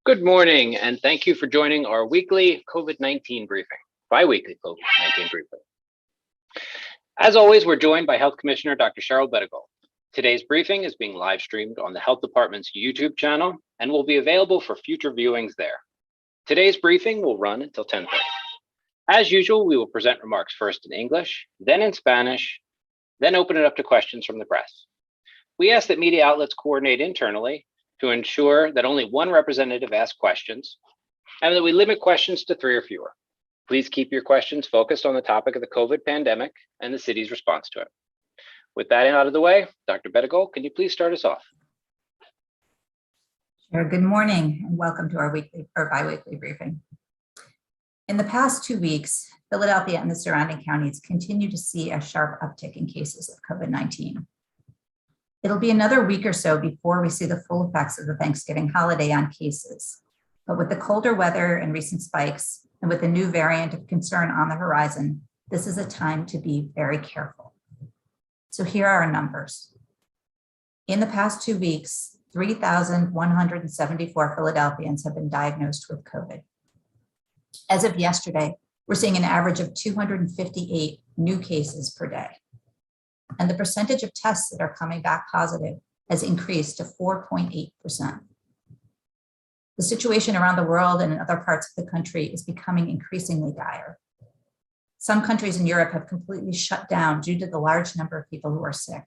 Good morning, and thank you for joining our weekly COVID-19 briefing, bi-weekly COVID-19 briefing. As always, we're joined by Health Commissioner Dr. Cheryl Bedegal. Today's briefing is being live streamed on the Health Department's YouTube channel and will be available for future viewings there. Today's briefing will run until 10:30. As usual, we will present remarks first in English, then in Spanish, then open it up to questions from the press. We ask that media outlets coordinate internally to ensure that only one representative asks questions and that we limit questions to 3 or fewer. Please keep your questions focused on the topic of the COVID pandemic and the city's response to it. With that out of the way, Dr. Bedegal, can you please start us off? Sure. Good morning and welcome to our weekly or bi-weekly briefing. In the past 2 weeks, Philadelphia and the surrounding counties continue to see a sharp uptick in cases of COVID-19. It'll be another week or so before we see the full effects of the Thanksgiving holiday on cases. But with the colder weather and recent spikes, and with the new variant of concern on the horizon, this is a time to be very careful. So here are our numbers. In the past 2 weeks, 3,174 Philadelphians have been diagnosed with COVID. As of yesterday, we're seeing an average of 258 new cases per day. And the percentage of tests that are coming back positive has increased to 4.8%. The situation around the world and in other parts of the country is becoming increasingly dire. Some countries in Europe have completely shut down due to the large number of people who are sick.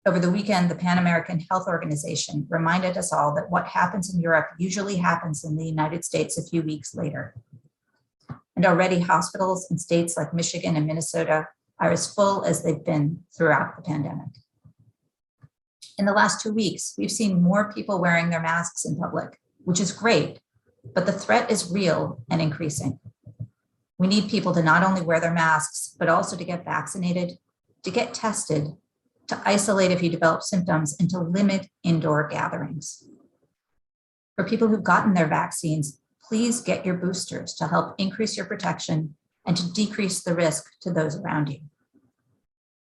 Over the weekend, the Pan American Health Organization reminded us all that what happens in Europe usually happens in the United States a few weeks later. And already hospitals in states like Michigan and Minnesota are as full as they've been throughout the pandemic. In the last 2 weeks, we've seen more people wearing their masks in public, which is great, but the threat is real and increasing. We need people to not only wear their masks, but also to get vaccinated, to get tested, to isolate if you develop symptoms, and to limit indoor gatherings. For people who've gotten their vaccines, please get your boosters to help increase your protection and to decrease the risk to those around you.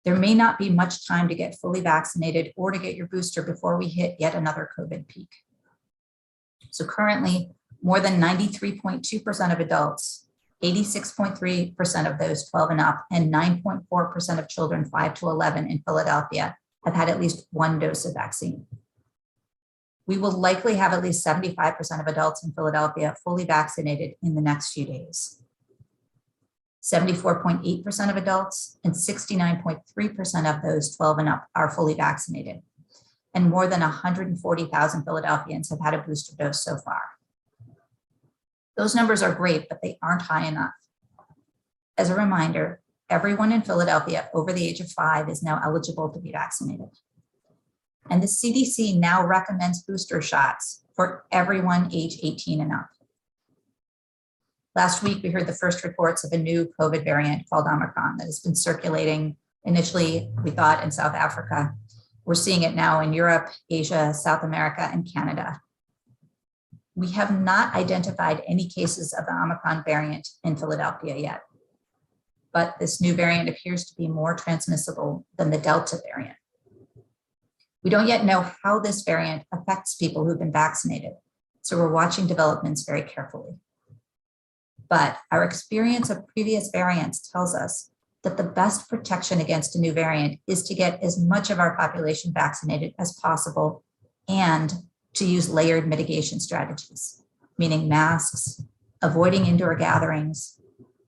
There may not be much time to get fully vaccinated or to get your booster before we hit yet another COVID peak. So currently, more than 93.2% of adults, 86.3% of those 12 and up, and 9.4% of children 5 to 11 in Philadelphia have had at least one dose of vaccine. We will likely have at least 75% of adults in Philadelphia fully vaccinated in the next few days. 74.8% of adults and 69.3% of those 12 and up are fully vaccinated. And more than 140,000 Philadelphians have had a booster dose so far. Those numbers are great, but they aren't high enough. As a reminder, everyone in Philadelphia over the age of 5 is now eligible to be vaccinated. And the CDC now recommends booster shots for everyone age 18 and up. Last week, we heard the first reports of a new COVID variant called Omicron that has been circulating initially, we thought, in South Africa. We're seeing it now in Europe, Asia, South America, and Canada. We have not identified any cases of the Omicron variant in Philadelphia yet, but this new variant appears to be more transmissible than the Delta variant. We don't yet know how this variant affects people who've been vaccinated, so we're watching developments very carefully. But our experience of previous variants tells us that the best protection against a new variant is to get as much of our population vaccinated as possible and to use layered mitigation strategies, meaning masks, avoiding indoor gatherings,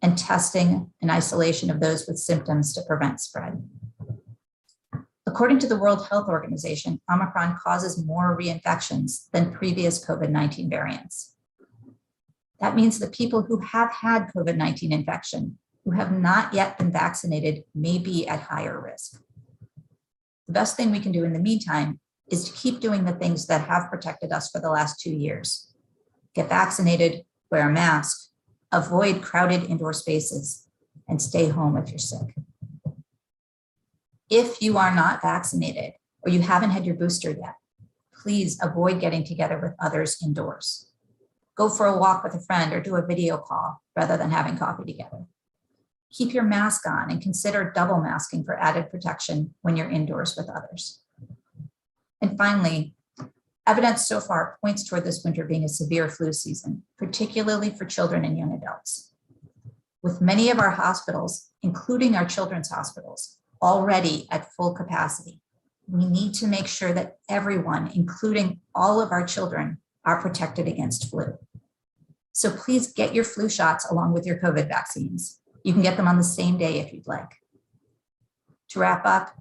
and testing and isolation of those with symptoms to prevent spread. According to the World Health Organization, Omicron causes more reinfections than previous COVID-19 variants. That means that people who have had COVID-19 infection, who have not yet been vaccinated, may be at higher risk. The best thing we can do in the meantime is to keep doing the things that have protected us for the last 2 years. Get vaccinated, wear a mask, avoid crowded indoor spaces, and stay home if you're sick. If you are not vaccinated or you haven't had your booster yet, please avoid getting together with others indoors. Go for a walk with a friend or do a video call rather than having coffee together. Keep your mask on and consider double masking for added protection when you're indoors with others. And finally, Evidence so far points toward this winter being a severe flu season, particularly for children and young adults. With many of our hospitals, including our children's hospitals, already at full capacity, we need to make sure that everyone, including all of our children, are protected against flu. So please get your flu shots along with your COVID vaccines. You can get them on the same day if you'd like. To wrap up,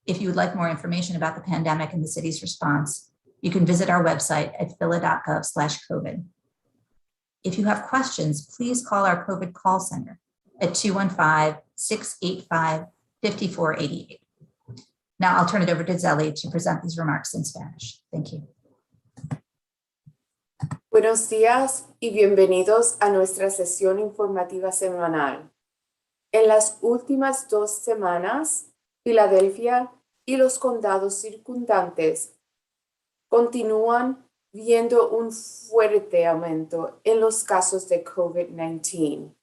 if you would like more information about the pandemic and the city's response, you can visit our website at phila.gov/COVID. If you have questions, please call our COVID call center at 215-685-5488. Now I'll turn it over to Zeli to present these remarks in Spanish. Thank you. Buenos días y bienvenidos a nuestra sesión informativa semanal. En las últimas 2 semanas, Filadelfia y los condados circundantes continúan viendo un fuerte aumento en los casos de COVID-19.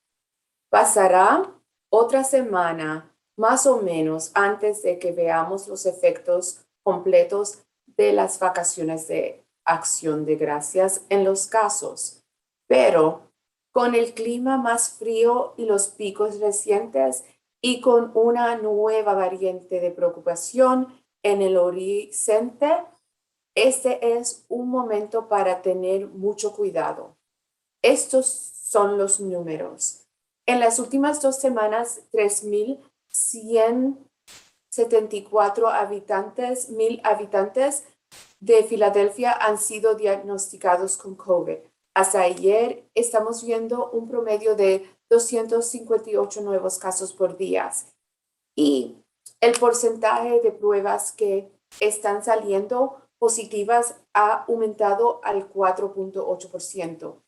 Pasará otra semana más o menos antes de que veamos los efectos completos de las vacaciones de Acción de Gracias en los casos, pero con el clima más frío y los picos recientes y con una nueva variante de preocupación en el horizonte, este es un momento para tener mucho cuidado. Estos son los números. En las últimas 2 semanas, 3,174 habitantes de Filadelfia han sido diagnosticados con COVID. Hasta ayer estamos viendo un promedio de 258 nuevos casos por día y el porcentaje de pruebas que están saliendo positivas ha aumentado al 4.8%.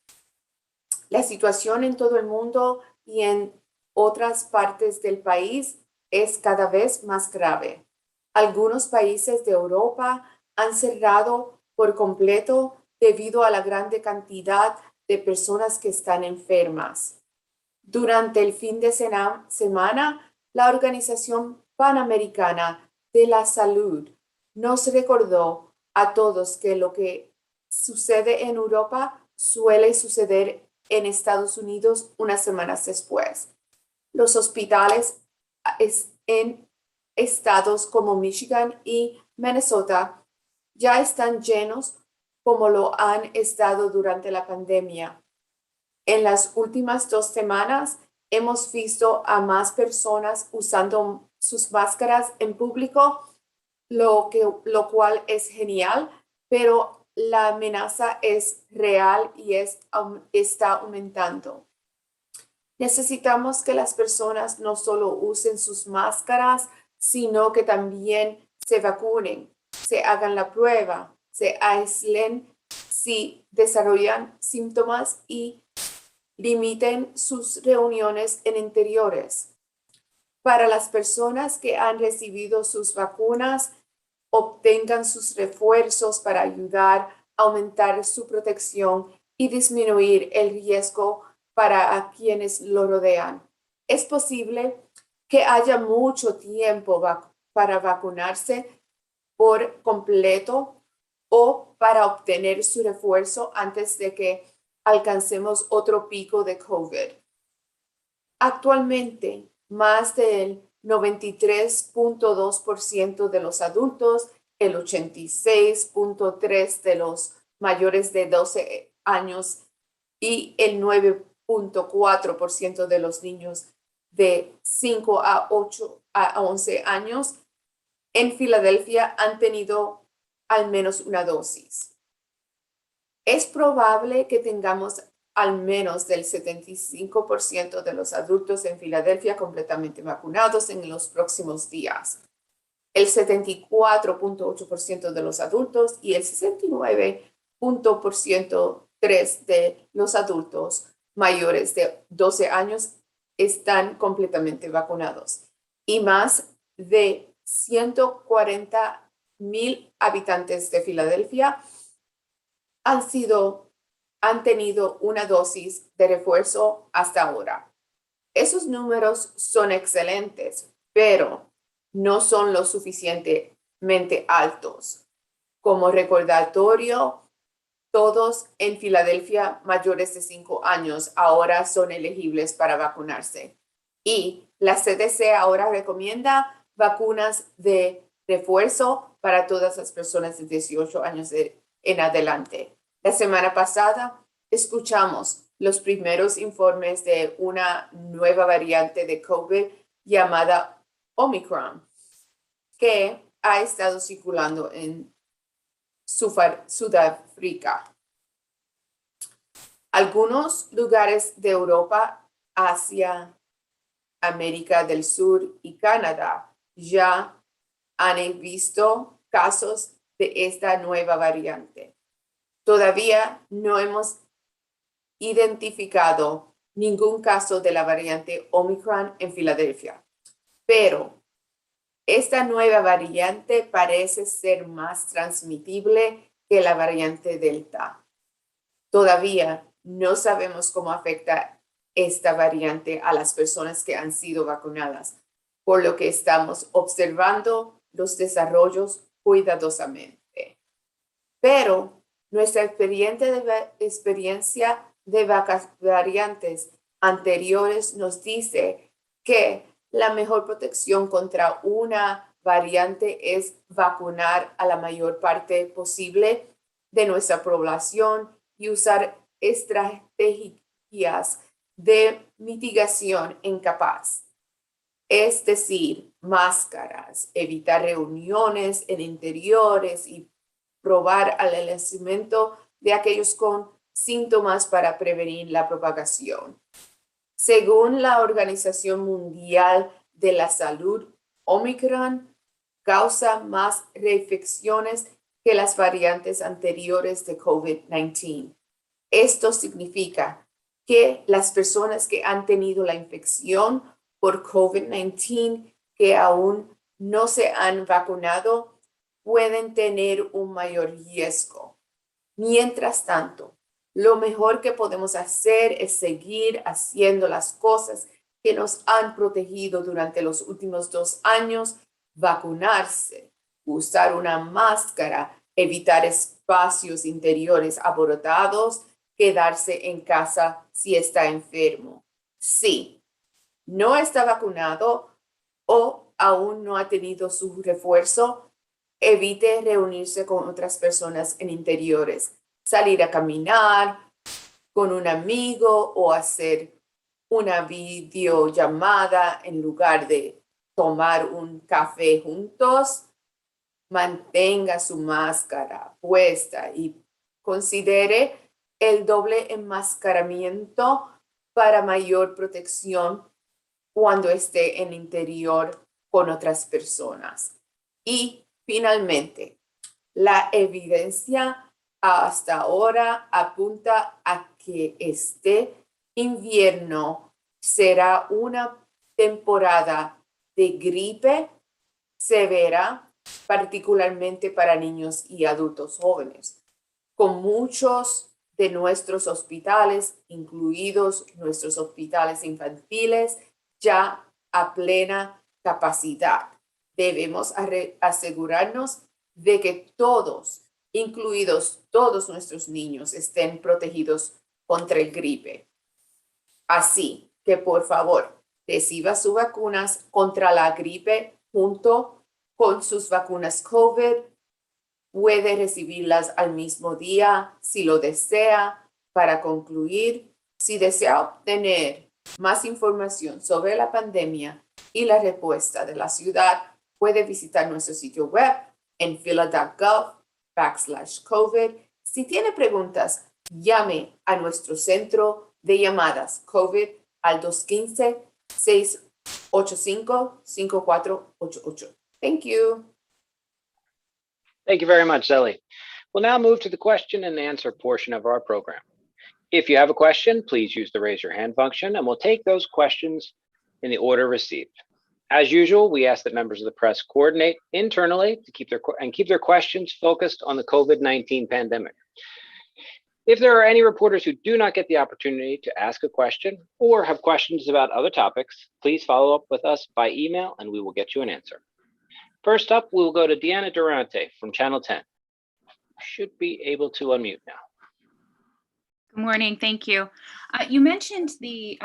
La situación en todo el mundo y en otras partes del país es cada vez más grave. Algunos países de Europa han cerrado por completo debido a la grande cantidad de personas que están enfermas. Durante el fin de semana, la Organización Panamericana de la Salud nos recordó a todos que lo que sucede en Europa suele suceder en Estados Unidos unas semanas después. Los hospitales en estados como Michigan y Minnesota ya están llenos como lo han estado durante la pandemia. En las últimas 2 semanas hemos visto a más personas usando sus máscaras en público, lo cual es genial, pero la amenaza es real y está aumentando. Necesitamos que las personas no solo usen sus máscaras, sino que también se vacunen, se hagan la prueba, se aíslen si desarrollan síntomas y limiten sus reuniones en interiores. Para las personas que han recibido sus vacunas, obtengan sus refuerzos para ayudar a aumentar su protección y disminuir el riesgo para quienes lo rodean. Es posible que haya mucho tiempo para vacunarse por completo o para obtener su refuerzo antes de que alcancemos otro pico de COVID. Actualmente, más del 93.2% de los adultos, el 86.3% de los mayores de 12 años y el 9.4% de los niños de 5 a 11 años en Filadelfia han tenido al menos una dosis. Es probable que tengamos al menos del 75% de los adultos en Filadelfia completamente vacunados en los próximos días. El 74.8% de los adultos y el 69.3% de los adultos mayores de 12 años están completamente vacunados. Y más de 140,000 habitantes de Filadelfia han tenido una dosis de refuerzo hasta ahora. Esos números son excelentes, pero no son lo suficientemente altos. Como recordatorio, todos en Filadelfia mayores de 5 años ahora son elegibles para vacunarse. Y la CDC ahora recomienda vacunas de refuerzo para todas las personas de 18 años en adelante. La semana pasada escuchamos los primeros informes de una nueva variante de COVID llamada Omicron, que ha estado circulando en Sudáfrica. Algunos lugares de Europa, Asia, América del Sur y Canadá ya han visto casos de esta nueva variante. Todavía no hemos identificado ningún caso de la variante Omicron en Filadelfia, pero esta nueva variante parece ser más transmitible que la variante Delta. Todavía no sabemos cómo afecta esta variante a las personas que han sido vacunadas, por lo que estamos observando los desarrollos cuidadosamente. Pero nuestra experiencia de variantes anteriores nos dice que la mejor protección contra una variante es vacunar a la mayor parte posible de nuestra población y usar estrategias de mitigación incapaz. Es decir, máscaras, evitar reuniones en interiores y probar al aislamiento de aquellos con síntomas para prevenir la propagación. Según la Organización Mundial de la Salud, Omicron causa más reinfecciones que las variantes anteriores de COVID-19. Esto significa que las personas que han tenido la infección por COVID-19 que aún no se han vacunado pueden tener un mayor riesgo. Mientras tanto, lo mejor que podemos hacer es seguir haciendo las cosas que nos han protegido durante los últimos 2 años: vacunarse, usar una máscara, evitar espacios interiores abarrotados, quedarse en casa si está enfermo. Si no está vacunado o aún no ha tenido su refuerzo, evite reunirse con otras personas en interiores, salir a caminar con un amigo o hacer una videollamada en lugar de tomar un café juntos. Mantenga su máscara puesta y considere el doble enmascaramiento para mayor protección cuando esté en interior con otras personas. Y finalmente, la evidencia hasta ahora apunta a que este invierno será una temporada de gripe severa, particularmente para niños y adultos jóvenes, con muchos de nuestros hospitales, incluidos nuestros hospitales infantiles, ya a plena capacidad. Debemos asegurarnos de que todos, incluidos todos nuestros niños, estén protegidos contra el gripe. Así que, por favor, reciba sus vacunas contra la gripe junto con sus vacunas COVID. Puede recibirlas al mismo día si lo desea. Para concluir, si desea obtener más información sobre la pandemia y la respuesta de la ciudad, puede visitar nuestro sitio web en fila.gov/COVID. Si tiene preguntas, llame a nuestro centro de llamadas COVID al 215-685-5488. Thank you. Thank you very much, Zelly. We'll now move to the question and answer portion of our program. If you have a question, please use the raise your hand function, and we'll take those questions in the order received. As usual, we ask that members of the press coordinate internally to keep their questions focused on the COVID-19 pandemic. If there are any reporters who do not get the opportunity to ask a question or have questions about other topics, please follow up with us by email and we will get you an answer. First up, we will go to Deanna Durante from Channel 10. should be able to unmute now. Good morning, thank you. You mentioned the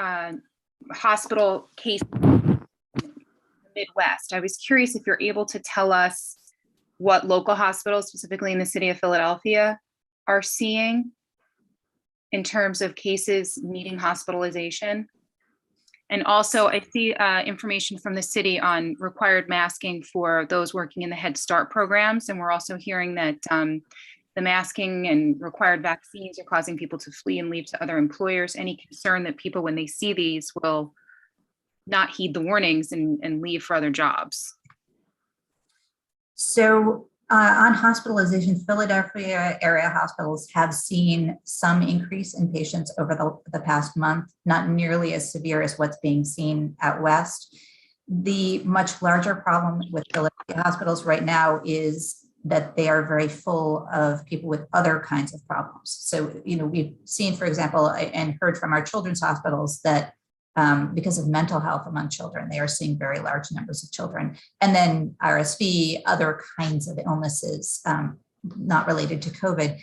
hospital case in the Midwest. I was curious if you're able to tell us what local hospitals, specifically in the city of Philadelphia, are seeing in terms of cases needing hospitalization. And also, I see information from the city on required masking for those working in the Head Start programs. And we're also hearing that the masking and required vaccines are causing people to flee and leave to other employers. Any concern that people, when they see these, will not heed the warnings and leave for other jobs? So on hospitalization, Philadelphia area hospitals have seen some increase in patients over the past month, not nearly as severe as what's being seen out west. The much larger problem with Philadelphia hospitals right now is that they are very full of people with other kinds of problems. So, we've seen, for example, and heard from our children's hospitals that because of mental health among children, they are seeing very large numbers of children. And then RSV, other kinds of illnesses not related to COVID.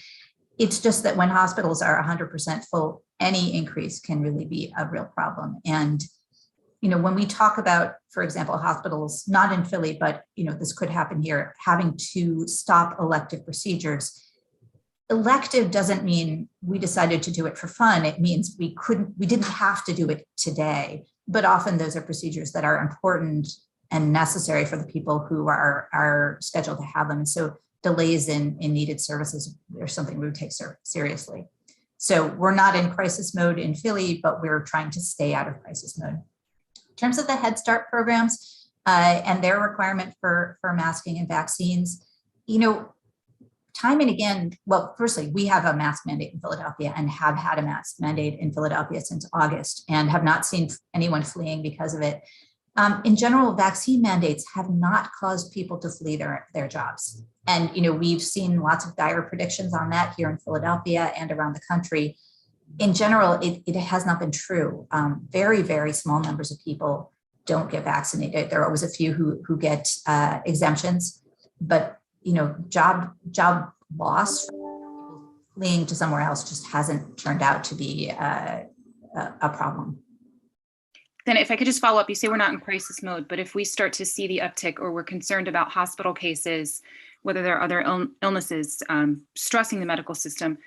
It's just that when hospitals are 100% full, any increase can really be a real problem. And when we talk about, for example, hospitals, not in Philly, but this could happen here, having to stop elective procedures. Elective doesn't mean we decided to do it for fun. It means we didn't have to do it today, but often those are procedures that are important and necessary for the people who are scheduled to have them. And so delays in needed services are something we would take seriously. So we're not in crisis mode in Philly, but we're trying to stay out of crisis mode. In terms of the Head Start programs and their requirement for masking and vaccines, time and again, well, firstly, we have a mask mandate in Philadelphia and have had a mask mandate in Philadelphia since August and have not seen anyone fleeing because of it. In general, vaccine mandates have not caused people to flee their jobs. And, we've seen lots of dire predictions on that here in Philadelphia and around the country. In general, it has not been true. Very, very small numbers of people don't get vaccinated. There are always a few who get exemptions, but job loss fleeing to somewhere else just hasn't turned out to be a problem. Then if I could just follow up, you say we're not in crisis mode, but if we start to see the uptick or we're concerned about hospital cases, whether there are other illnesses stressing the medical system,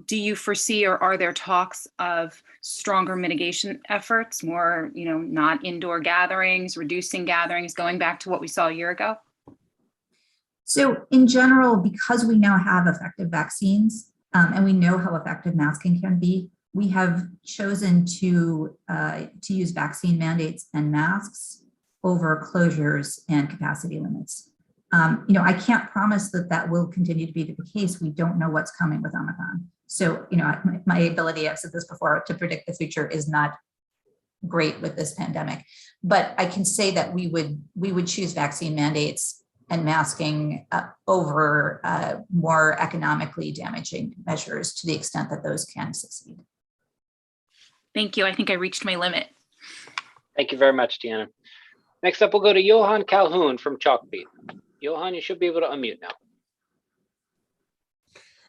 do you foresee or are there talks of stronger mitigation efforts, more, not indoor gatherings, reducing gatherings, going back to what we saw a year ago? So in general, because we now have effective vaccines and we know how effective masking can be, we have chosen to use vaccine mandates and masks over closures and capacity limits. I can't promise that will continue to be the case. We don't know what's coming with Omicron. So, my ability, I've said this before, to predict the future is not great with this pandemic. But I can say that we would choose vaccine mandates and masking over more economically damaging measures to the extent that those can succeed. Thank you. I think I reached my limit. Thank you very much, Deanna. Next up, we'll go to Johan Calhoun from Chalkbeat. Johan, you should be able to unmute now.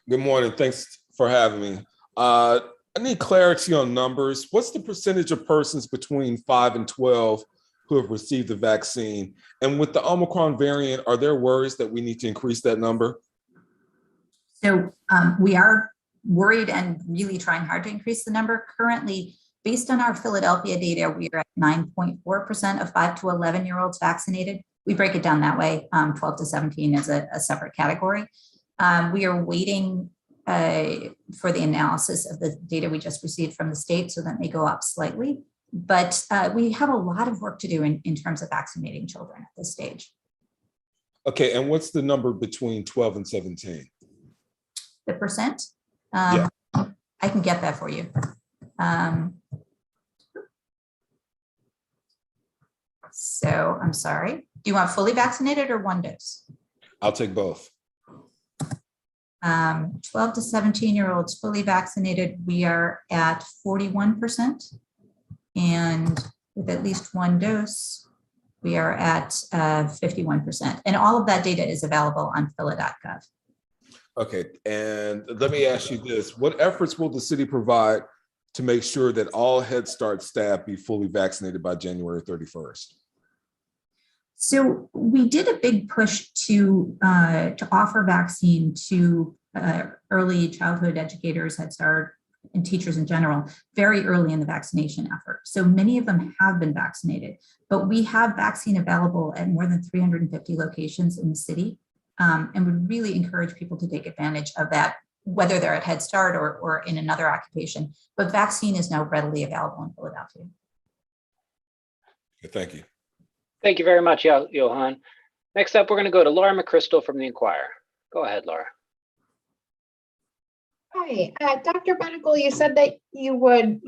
Good morning. Thanks for having me. I need clarity on numbers. What's the percentage of persons between 5 and 12 who have received the vaccine? And with the Omicron variant, are there worries that we need to increase that number? So we are worried and really trying hard to increase the number. Currently, based on our Philadelphia data, we are at 9.4% of 5 to 11-year-olds vaccinated. We break it down that way. 12 to 17 is a separate category. We are waiting for the analysis of the data we just received from the state, so that may go up slightly. But we have a lot of work to do in terms of vaccinating children at this stage. Okay, and what's the number between 12 and 17? The percent? Yeah. I can get that for you. So I'm sorry. Do you want fully vaccinated or one dose? I'll take both. 12 to 17-year-olds fully vaccinated, we are at 41%. And with at least one dose, we are at 51%. And all of that data is available on phila.gov. Okay, and let me ask you this. What efforts will the city provide to make sure that all Head Start staff be fully vaccinated by January 31st? So we did a big push to offer vaccine to early childhood educators, Head Start, and teachers in general, very early in the vaccination effort. So many of them have been vaccinated, but we have vaccine available at more than 350 locations in the city, and would really encourage people to take advantage of that, whether they're at Head Start or in another occupation. But vaccine is now readily available in Philadelphia. Okay, thank you. Thank you very much, Johan. Next up, we're going to go to Laura McChrystal from the Inquirer. Go ahead, Laura. Hi, Dr. Medical, you said that you would,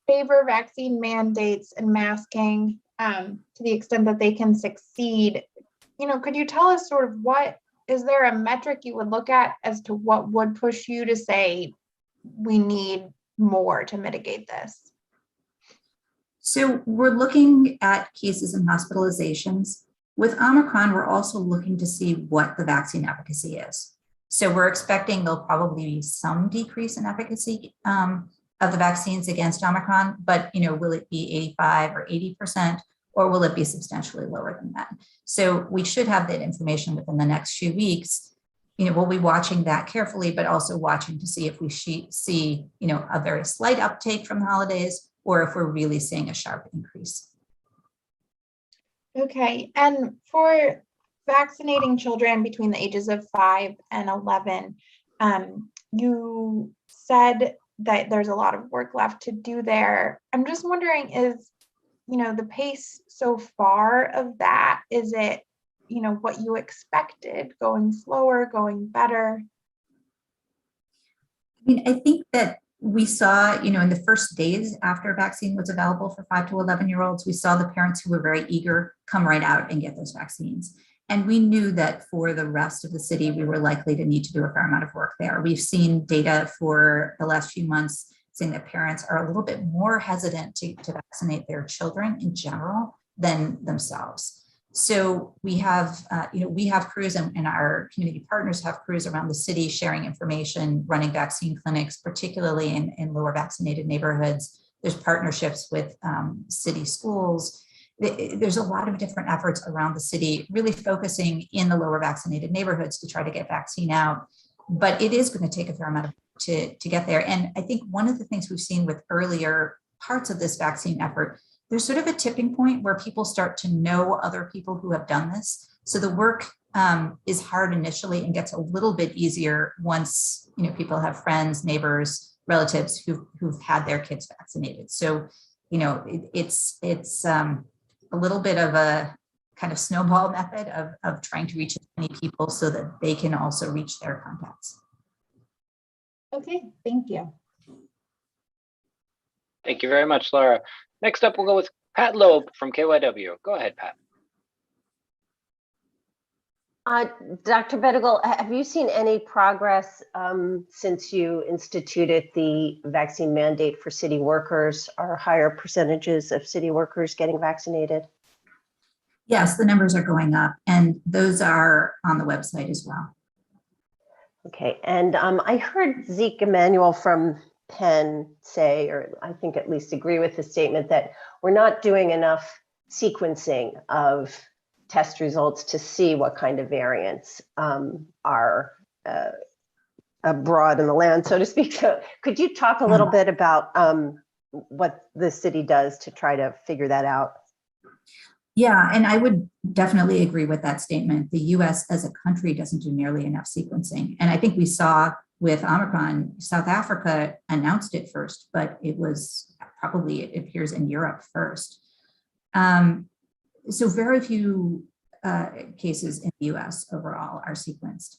favor vaccine mandates and masking to the extent that they can succeed. Could you tell us sort of is there a metric you would look at as to what would push you to say we need more to mitigate this? So we're looking at cases and hospitalizations. With Omicron, we're also looking to see what the vaccine efficacy is. So we're expecting there'll probably be some decrease in efficacy of the vaccines against Omicron, but will it be 85 or 80%, or will it be substantially lower than that? So we should have that information within the next few weeks. We'll be watching that carefully, but also watching to see if we see a very slight uptake from the holidays, or if we're really seeing a sharp increase. Okay, and for vaccinating children between the ages of 5 and 11, you said that there's a lot of work left to do there. I'm just wondering, is, the pace so far of that, is it, what you expected, going slower, going better? I think that we saw, in the first days after a vaccine was available for 5 to 11-year-olds, we saw the parents who were very eager come right out and get those vaccines. And we knew that for the rest of the city, we were likely to need to do a fair amount of work there. We've seen data for the last few months saying that parents are a little bit more hesitant to vaccinate their children in general than themselves. So we have crews, and our community partners have crews around the city sharing information, running vaccine clinics, particularly in lower vaccinated neighborhoods. There's partnerships with city schools. There's a lot of different efforts around the city, really focusing in the lower vaccinated neighborhoods to try to get vaccine out. But it is going to take a fair amount of to get there. And I think one of the things we've seen with earlier parts of this vaccine effort, there's sort of a tipping point where people start to know other people who have done this. So the work is hard initially and gets a little bit easier once people have friends, neighbors, relatives who've had their kids vaccinated. So it's a little bit of a kind of snowball method of trying to reach as many people so that they can also reach their contacts. Okay, thank you. Thank you very much, Laura. Next up, we'll go with Pat Loeb from KYW. Go ahead, Pat. Dr. Bedigal, have you seen any progress since you instituted the vaccine mandate for city workers? Are higher percentages of city workers getting vaccinated? Yes, the numbers are going up, and those are on the website as well. Okay, and I heard Zeke Emanuel from Penn say, or I think at least agree with the statement, that we're not doing enough sequencing of test results to see what kind of variants are abroad in the land, so to speak. So could you talk a little bit about what the city does to try to figure that out? Yeah, and I would definitely agree with that statement. The US as a country doesn't do nearly enough sequencing. And I think we saw with Omicron, South Africa announced it first, but it appears in Europe first. So very few cases in the US overall are sequenced.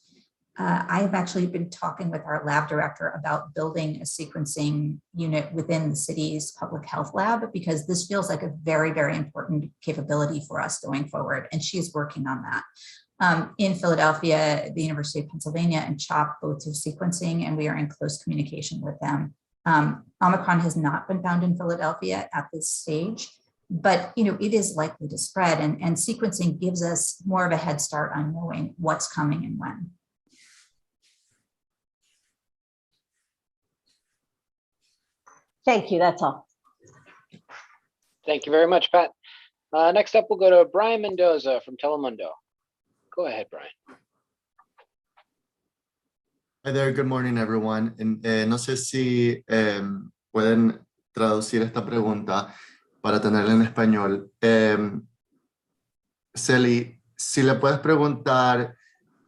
I have actually been talking with our lab director about building a sequencing unit within the city's public health lab, because this feels like a very, very important capability for us going forward. And she's working on that. In Philadelphia, the University of Pennsylvania and CHOP both do sequencing, and we are in close communication with them. Omicron has not been found in Philadelphia at this stage, but it is likely to spread, and sequencing gives us more of a head start on knowing what's coming and when. Thank you, that's all. Thank you very much, Pat. Next up, we'll go to Brian Mendoza from Telemundo. Go ahead, Brian. Hi there, good morning everyone. No sé si pueden traducir esta pregunta para tenerla en español. Celi, si le puedes preguntar,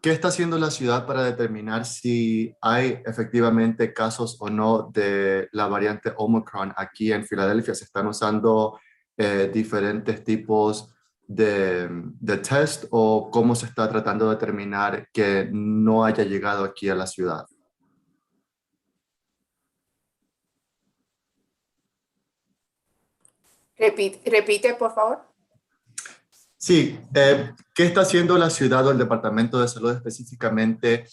¿qué está haciendo la ciudad para determinar si hay efectivamente casos o no de la variante Omicron aquí en Filadelfia? ¿Se están usando diferentes tipos de test o cómo se está tratando de determinar que no haya llegado aquí a la ciudad? Repite, por favor. Sí, ¿qué está haciendo la ciudad o el Departamento de Salud específicamente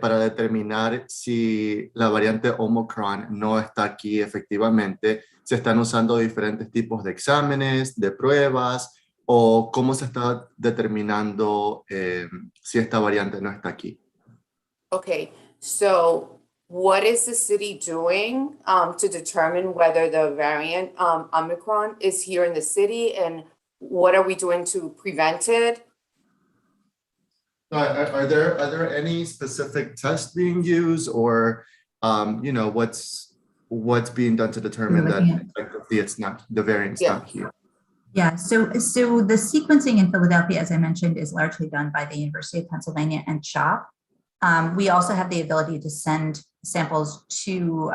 para determinar si la variante Omicron no está aquí efectivamente? ¿Se están usando diferentes tipos de exámenes, de pruebas? ¿O cómo se está determinando si esta variante no está aquí? Okay, so what is the city doing to determine whether the variant Omicron is here in the city, and what are we doing to prevent it? Are there any specific tests being used, or what's being done to determine that effectively it's not, the variant's not here? Yeah, so the sequencing in Philadelphia, as I mentioned, is largely done by the University of Pennsylvania and CHOP. We also have the ability to send samples to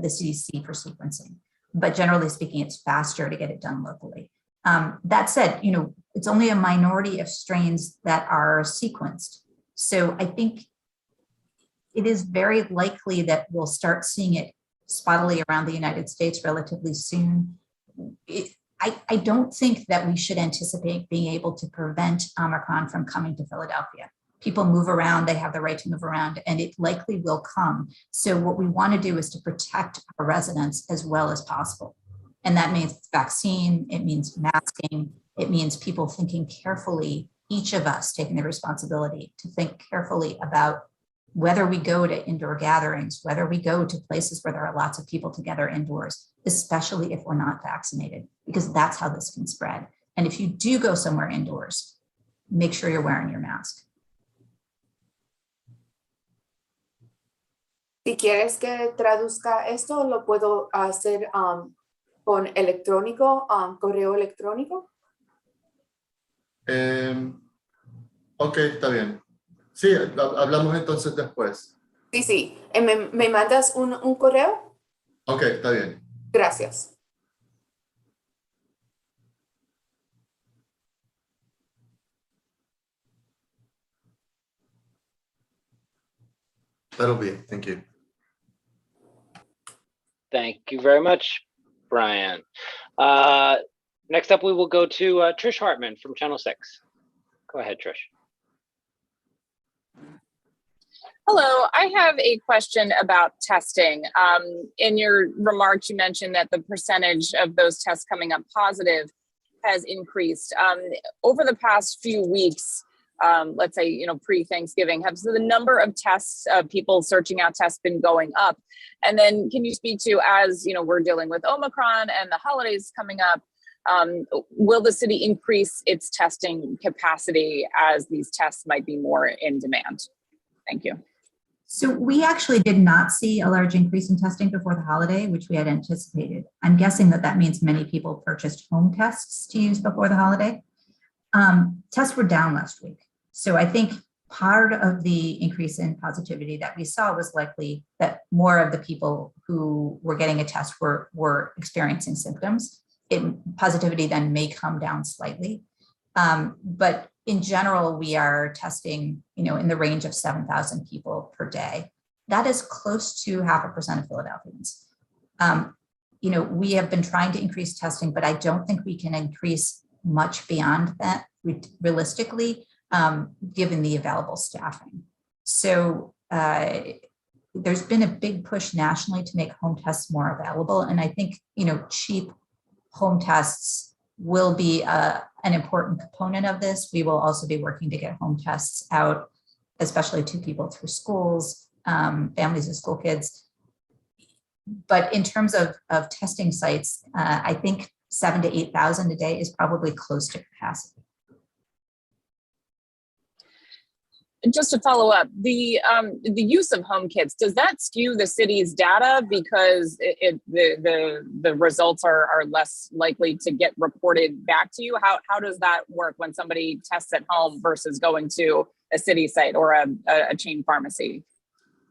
the CDC for sequencing, but generally speaking, it's faster to get it done locally. That said, it's only a minority of strains that are sequenced. So I think it is very likely that we'll start seeing it spottily around the United States relatively soon. I don't think that we should anticipate being able to prevent Omicron from coming to Philadelphia. People move around, they have the right to move around, and it likely will come. So what we want to do is to protect our residents as well as possible. And that means vaccine, it means masking, it means people thinking carefully, each of us taking the responsibility to think carefully about whether we go to indoor gatherings, whether we go to places where there are lots of people together indoors, especially if we're not vaccinated, because that's how this can spread. And if you do go somewhere indoors, make sure you're wearing your mask. Si quieres que traduzca esto, lo puedo hacer con electrónico, correo electrónico. Ok, está bien. Sí, hablamos entonces después. Sí. ¿Me mandas un correo? Ok, está bien. Gracias. That'll be it. Thank you. Thank you very much, Brian. Next up, we will go to Trish Hartman from Channel 6. Go ahead, Trish. Hello, I have a question about testing. In your remarks, you mentioned that the percentage of those tests coming up positive has increased. Over the past few weeks, let's say, pre-Thanksgiving, have the number of tests, people searching out tests been going up? And then can you speak to, as we're dealing with Omicron and the holidays coming up, will the city increase its testing capacity as these tests might be more in demand? Thank you. So we actually did not see a large increase in testing before the holiday, which we had anticipated. I'm guessing that means many people purchased home tests to use before the holiday. Tests were down last week. So I think part of the increase in positivity that we saw was likely that more of the people who were getting a test were experiencing symptoms. Positivity then may come down slightly. But in general, we are testing, in the range of 7,000 people per day. That is close to 0.5% of Philadelphians. We have been trying to increase testing, but I don't think we can increase much beyond that realistically, given the available staffing. So there's been a big push nationally to make home tests more available. And I think, cheap home tests will be an important component of this. We will also be working to get home tests out, especially to people through schools, families of school kids. But in terms of testing sites, I think 7,000 to 8,000 a day is probably close to capacity. Just to follow up, the use of home kits, does that skew the city's data because the results are less likely to get reported back to you? How does that work when somebody tests at home versus going to a city site or a chain pharmacy?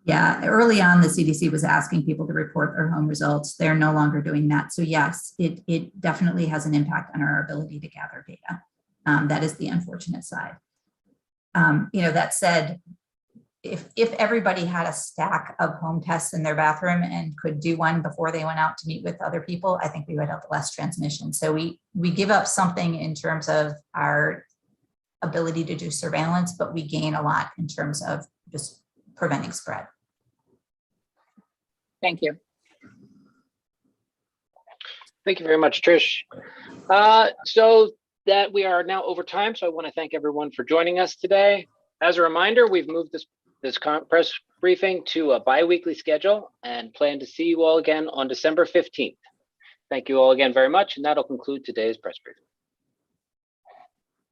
Yeah, early on, the CDC was asking people to report their home results. They're no longer doing that. So yes, it definitely has an impact on our ability to gather data. That is the unfortunate side. That said, if everybody had a stack of home tests in their bathroom and could do one before they went out to meet with other people, I think we would have less transmission. So we give up something in terms of our ability to do surveillance, but we gain a lot in terms of just preventing spread. Thank you. Thank you very much, Trish. So that we are now over time, so I want to thank everyone for joining us today. As a reminder, we've moved this press briefing to a bi-weekly schedule and plan to see you all again on December 15th. Thank you all again very much, and that'll conclude today's press briefing.